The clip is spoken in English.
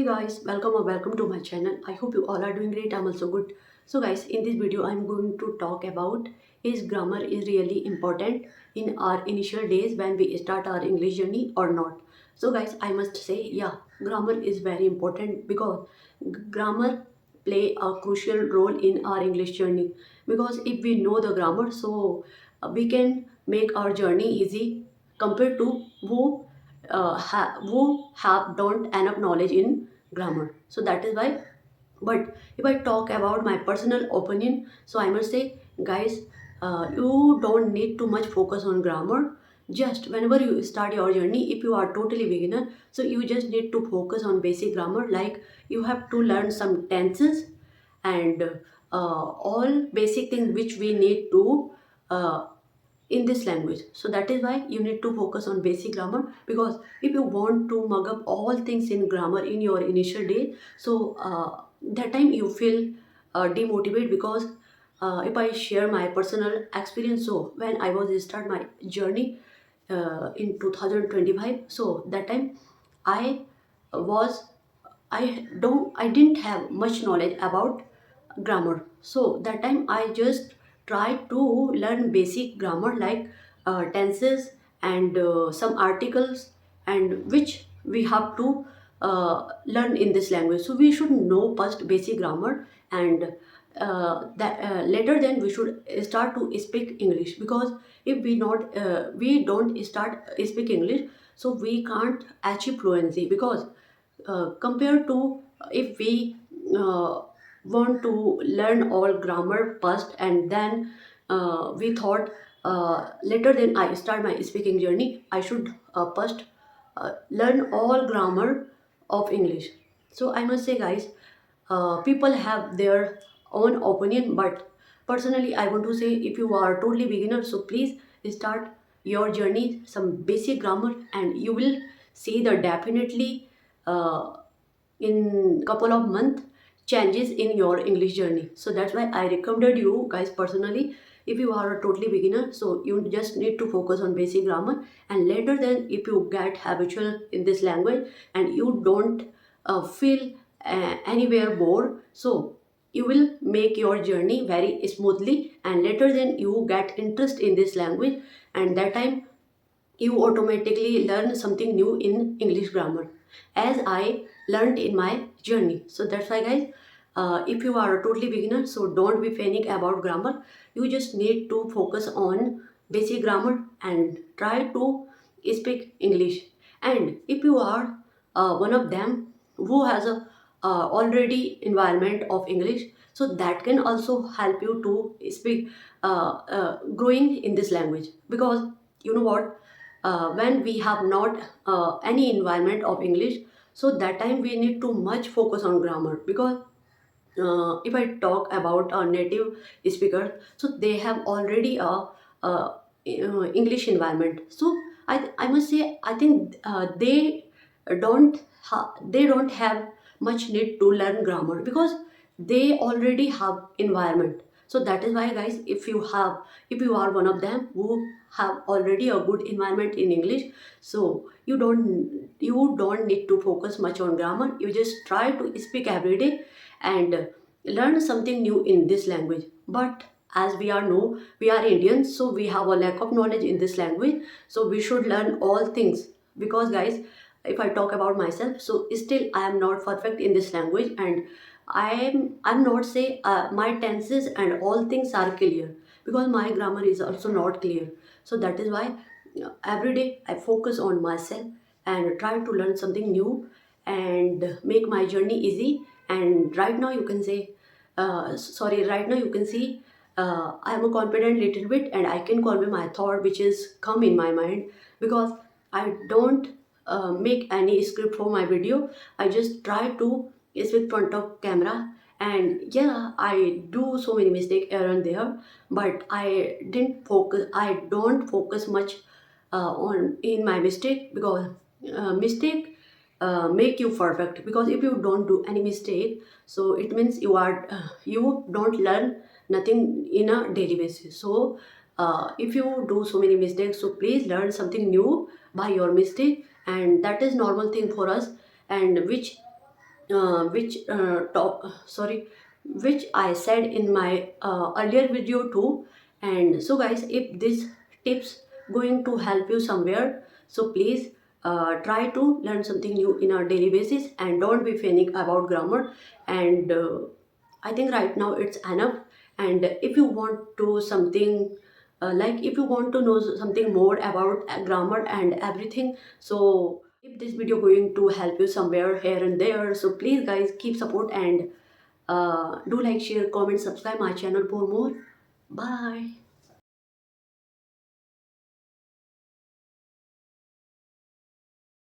Guys, welcome or welcome to my channel. I hope you all are doing great. I'm also good. So guys, in this video I'm going to talk about is grammar is really important in our initial days when we start our English journey or not. So guys, I must say yeah, grammar is very important because grammar play a crucial role in our English journey, because if we know the grammar, so we can make our journey easy compared to who have don't enough knowledge in grammar. So that is why. But if I talk about my personal opinion, so I must say, guys, you don't need too much focus on grammar. Just whenever you start your journey, if you are totally beginner, so you just need to focus on basic grammar. Like you have to learn some tenses and all basic things which we need to uh, in this language. So that is why you need to focus on basic grammar, because if you want to mug up all things in grammar in your initial day, so that time you feel demotivated. Because if I share my personal experience, so when I was start my journey in 2025, so that time I was I didn't have much knowledge about grammar. So that time I just tried to learn basic grammar like tenses and some articles, and which we have to learn in this language. So we should know first basic grammar, and that later then we should start to speak English. Because if we don't start speak English, so we can't achieve fluency. Because compared to if we uh, want to learn all grammar first, and then we thought later then I start my speaking journey, I should first learn all grammar of English. So I must say, guys, people have their own opinion, but personally I want to say, if you are totally beginner, so please start your journey some basic grammar, and you will see the definitely uh, in couple of months changes in your English journey. So that's why I recommended you guys personally, if you are a totally beginner, so you just need to focus on basic grammar, and later then if you get habitual in this language and you don't feel anywhere bored, so you will make your journey very smoothly, and later then you get interest in this language, and that time you automatically learn something new in English grammar, as I learned in my journey. So that's why, guys, if you are a totally beginner, so don't be panic about grammar. You just need to focus on basic grammar and try to speak English. And if you are one of them who has a already environment of English, so that can also help you to speak growing in this language. Because you know what, when we have not any environment of English, so that time we need to much focus on grammar. Because if I talk about a native speaker, so they have already English environment. So I must say, I think they don't have much need to learn grammar, because they already have environment. So that is why, guys, if you are one of them who have already a good environment in English, so you don't need to focus much on grammar. You just try to speak every day and learn something new in this language. But as we are know, we are Indians, so we have a lack of knowledge in this language, so we should learn all things. Because, guys, if I talk about myself, so still I am not perfect in this language, and I'm not say my tenses and all things are clear, because my grammar is also not clear. So that is why every day I focus on myself and try to learn something new and make my journey easy. And right now you can say, right now you can see, I am a confident little bit, and I can convey my thought which is come in my mind. Because I don't make any script for my video. I just try to speak front of camera, and yeah, I do so many mistakes here and there, but I don't focus much on in my mistake. Because mistake make you perfect. Because if you don't do any mistake, so it means you don't learn nothing in a daily basis. So if you do so many mistakes, so please learn something new by your mistake, and that is normal thing for us, and which which top sorry which I said in my earlier video too. And so guys, if this tips going to help you somewhere, so please try to learn something new in a daily basis and don't be panic about grammar. And I think right now it's enough. And if you want to something like if you want to know something more about grammar and everything, so if this video going to help you somewhere here and there, so please guys keep support and do like, share, comment, subscribe my channel for more. Bye.